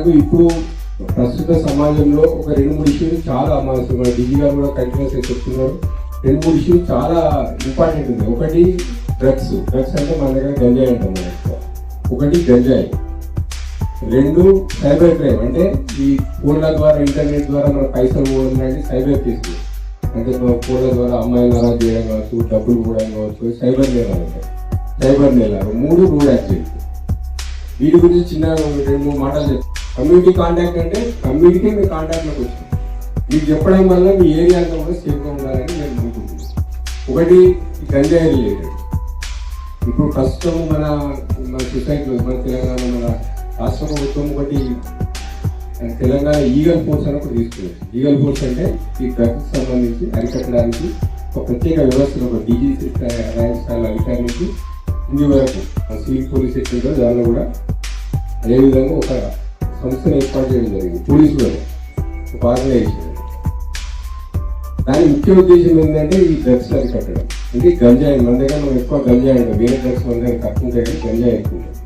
మనకు ఇప్పుడు ప్రస్తుత సమాజంలో ఒక 2-3 ఇష్యూలు చాలా అమాసం. మన డిజీ గారు కూడా కంటిన్యూస్ చెప్తున్నారు. 2-3 ఇష్యూలు చాలా ఇంపార్టెంట్ ఉంది. ఒకటి డ్రగ్స్ అంటే మన దగ్గర గంజాయి అంటాం మనం ఎక్కువ. ఒకటి గంజాయి. 2 సైబర్ క్రైమ్, అంటే ఈ ఫోన్ల ద్వారా ఇంటర్నెట్ ద్వారా మన పైసలు పోవడం సైబర్ కేసులు, అంటే ఫోన్ల ద్వారా అమ్మాయిలు అలా చేయడం కావచ్చు, డబ్బులు పోవడం కావచ్చు, సైబర్ నేరాలు ఉంటాయి. సైబర్ నేరాలు 3 రోడ్ యాక్సిడెంట్. వీటి గురించి చిన్న 2-3 మాటలు చెప్తాను. కమ్యూనిటీ కాంటాక్ట్ అంటే కమ్యూనిటీ మీ కాంటాక్ట్లోకి వచ్చింది. మీకు చెప్పడం వల్ల మీ ఏరియా అంతా కూడా సేఫ్గా ఉండాలని నేను అనుకుంటున్నాను. ఒకటి గంజాయి రిలేటెడ్. ఇప్పుడు ప్రస్తుతం మన సొసైటీలో మన తెలంగాణ మన రాష్ట్ర ప్రభుత్వం ఒకటి తెలంగాణ ఈగల్ ఫోర్స్ అని ఒకటి తీసుకున్నారు. ఈగల్ ఫోర్స్ అంటే ఈ డ్రగ్స్ సంబంధించి అరికట్టడానికి ఒక ప్రత్యేక వ్యవస్థను, ఒక డీజీ ర్యాంక్ స్థాయి అధికారి నుంచి ఇంది వరకు సివిల్ పోలీస్ సెక్టర్లో దానిలో కూడా అదేవిధంగా ఒక సంస్థను ఏర్పాటు చేయడం జరిగింది. పోలీసులో ఒక ఆర్గనైజేషన్. దాని ముఖ్య ఉద్దేశం ఏంటంటే ఈ డ్రగ్స్ అరికట్టడం. అంటే గంజాయి మన దగ్గర మనం ఎక్కువ గంజాయి అంటాం, వేరే డ్రగ్స్ మన దగ్గర తక్కువ ఉంటాయి కానీ గంజాయి ఎక్కువ ఉంటుంది.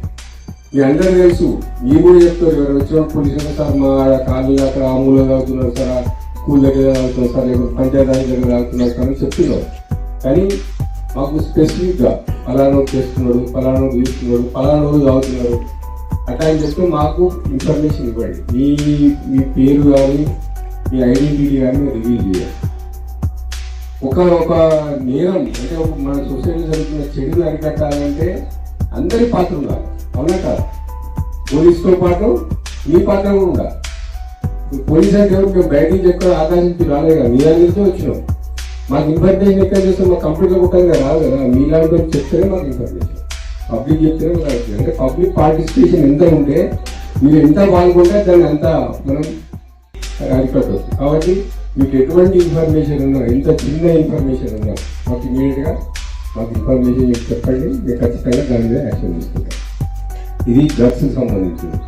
మీ అందరూ తెలుసు, మీరు కూడా చెప్తారు, ఎవరు వచ్చిన పోలీసులు సార్ మా కాలనీ అక్కడ ఆమూలో తాగుతున్నారు సార్, స్కూల్ దగ్గర తాగుతున్నారు సార్, లేకపోతే పంచాయతీ దగ్గర తాగుతున్నారు సార్ అని చెప్తున్నారు. కానీ మాకు స్పెసిఫిక్గా ఫలానోడు చేస్తున్నాడు, ఫలానోడు చూస్తున్నాడు, ఫలానోడు తాగుతున్నారు అట్లా అని చెప్తే మాకు ఇన్ఫర్మేషన్ ఇవ్వండి. మీ పేరు కానీ మీ ఐడెంటిటీ కానీ రివీల్ చేయాలి. ఒక నేరం అంటే మన సొసైటీలో జరుగుతున్న చెడును అరికట్టాలంటే అందరి పాత్ర ఉండాలి. అవునా కాదు? పోలీసుతో పాటు మీ పాత్ర కూడా ఉండాలి. పోలీస్ అంటే మేము బయట నుంచి ఎక్కడ ఆకాశం నుంచి రాలేదు కదా, మీ దగ్గర వచ్చినాం. మాకు ఇన్ఫర్మేషన్ ఎక్కడ చేస్తాం, మా కంప్యూటర్ కొట్టగా రాదు కదా. మీలాంటి చెప్తేనే మాకు ఇన్ఫర్మేషన్, పబ్లిక్ చెప్తేనే మాకు. అంటే పబ్లిక్ పార్టిసిపేషన్ ఎంత ఉంటే, మీరు ఎంత పాల్గొంటే దాన్ని అంతా మనం అరికట్టవచ్చు. కాబట్టి మీకు ఎటువంటి ఇన్ఫర్మేషన్ ఉన్నా, ఎంత చిన్న ఇన్ఫర్మేషన్ ఉన్నా మాకు ఇమీడియట్గా మాకు ఇన్ఫర్మేషన్ చెప్పండి. మేము ఖచ్చితంగా దాని మీద యాక్షన్ తీసుకుంటాం. ఇది డ్రగ్స్కి సంబంధించింది.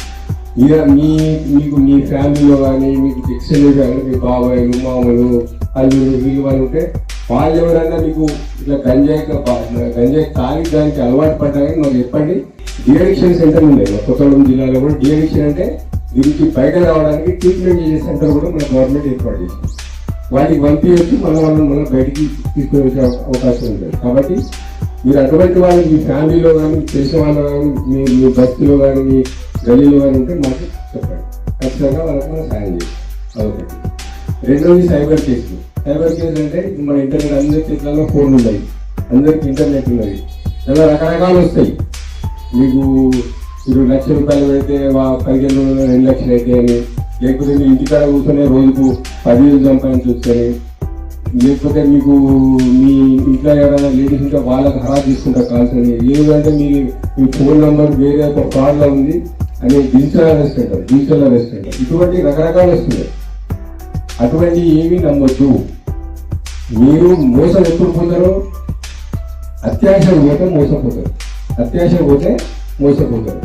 మీకు మీ ఫ్యామిలీలో కానీ మీకు ఎక్స్టెండెడ్ కానీ మీ బాబాయిలు మామలు అల్లులు వీళ్ళు వాళ్ళు ఉంటే వాళ్ళు ఎవరైనా మీకు ఇట్లా గంజాయి తాగి దానికి అలవాటు పడ్డారని మాకు చెప్పండి. డిఅడిక్షన్ సెంటర్ ఉన్నాయి మా కొత్తగూడెం జిల్లాలో కూడా. డిఅడిక్షన్ అంటే దీనికి బయట రావడానికి ట్రీట్మెంట్ చేసే సెంటర్ కూడా మన గవర్నమెంట్ ఏర్పాటు చేసింది. వాటికి పంపించవచ్చు, మనం బయటికి తీసుకుని వచ్చే అవకాశం ఉంటుంది. కాబట్టి మీరు అటువంటి వాళ్ళు మీ ఫ్యామిలీలో కానీ తెలిసిన వాళ్ళు కానీ మీ బస్తీలో కానీ మీ గల్లీలో కానీ ఉంటే మాకు చెప్పండి. ఖచ్చితంగా వాళ్ళకి మనం సాయం చేయాలి. అదొకటి. రెండోది సైబర్ కేసులు. సైబర్ కేసులు అంటే మన ఇంటర్నెట్ అందరి చేతులలో ఫోన్లు ఉన్నాయి, అందరికి ఇంటర్నెట్ ఉన్నది, చాలా రకరకాలు వస్తాయి. మీకు మీరు ₹1,00,000 పెడితే 15 రోజులు 2 లక్షలు అయితే అని, లేకపోతే మీ ఇంటికాడ కూర్చొని రోజుకు 10,000 సంపాదించవచ్చని, లేకపోతే మీకు మీ ఇంట్లో ఎవరైనా లేడీస్ ఉంటే వాళ్ళకి హరా తీసుకుంటారు కాల్స్ అని, లేదంటే మీ ఫోన్ నెంబర్ వేరే ఒక ఫ్రాడ్లో ఉంది అని డిజిటల్ అరెస్ట్ అంటారు. ఇటువంటి రకరకాలు వస్తున్నాయి. అటువంటి ఏమీ నమ్మొద్దు. మీరు మోసం ఎప్పుడు పోతారో, అత్యాశ పోతే మోసపోతారు.